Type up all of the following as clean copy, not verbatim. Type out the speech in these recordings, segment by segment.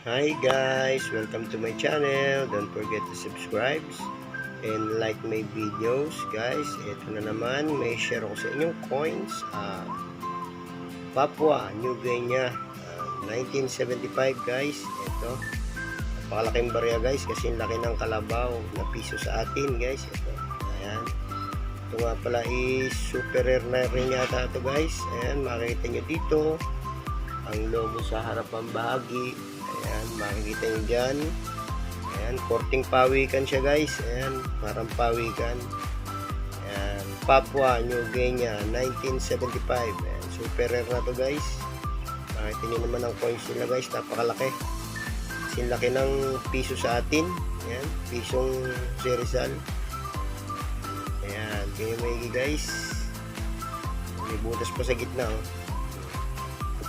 Hi guys, welcome to my channel. Don't forget to subscribe and like my videos guys. Ito na naman, may share ako sa inyong coins. Papua New Guinea 1975 guys. Ito, napakalaking barya guys kasi laki ng kalabaw na piso sa atin guys. Ito, ayan. Ito nga pala is super rare na rin yata ito guys. Ayan, makikita nyo dito ang logo sa harapan bahagi. Ayan, makikita nyo dyan. Ayan, korting pawikan siya guys. Ayan, parang pawikan. Ayan, Papua New Guinea 1975. Ayan, super rare na to guys. Makikita nyo naman ang coins nila guys. Napakalaki. Kasi laki ng piso sa atin. Ayan, pisong Serizal. Ayan, kaya may guys. May butas pa sa gitna oh.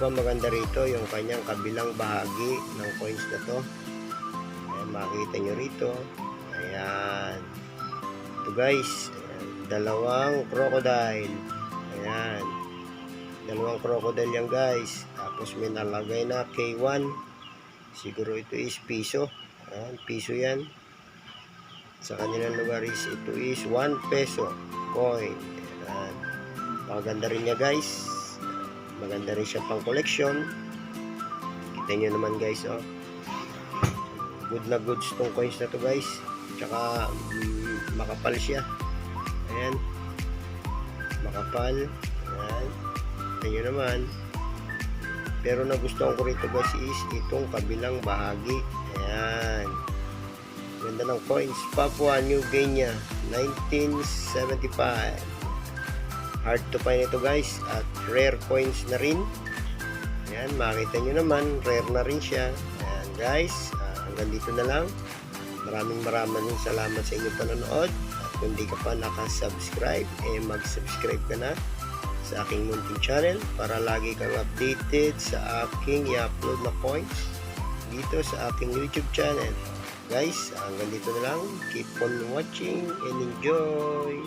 Maganda rito yung kanyang kabilang bahagi ng coins na to. Ayan, makikita nyo rito. Ayan. Ito guys. Ayan, dalawang crocodile. Ayan. Dalawang crocodile yan guys. Tapos may nalagay na K1. Siguro ito is piso. Ayan, piso yan. Sa kanilang lugar is ito is 1 peso coin. Ayan. Maganda rin niya guys. Maganda rin siya pang collection. Kita nyo naman guys oh. Good na goods tong coins na to guys. Tsaka makapal siya. Ayan. Makapal. Ayan. Kita nyo naman. Pero nagustuhan ko rito guys is itong kabilang bahagi. Ayan. Ganda ng coins. Papua New Guinea 1975. Hard to find ito guys at rare coins na rin. Ayan, makita nyo naman rare na rin siya. Ayan guys, hanggang dito na lang. Maraming salamat sa inyong panonood. At kung di ka pa nakasubscribe, mag-subscribe ka na sa aking munting channel para lagi kang updated sa aking i-upload na coins dito sa aking YouTube channel. Guys, hanggang dito na lang. Keep on watching and enjoy!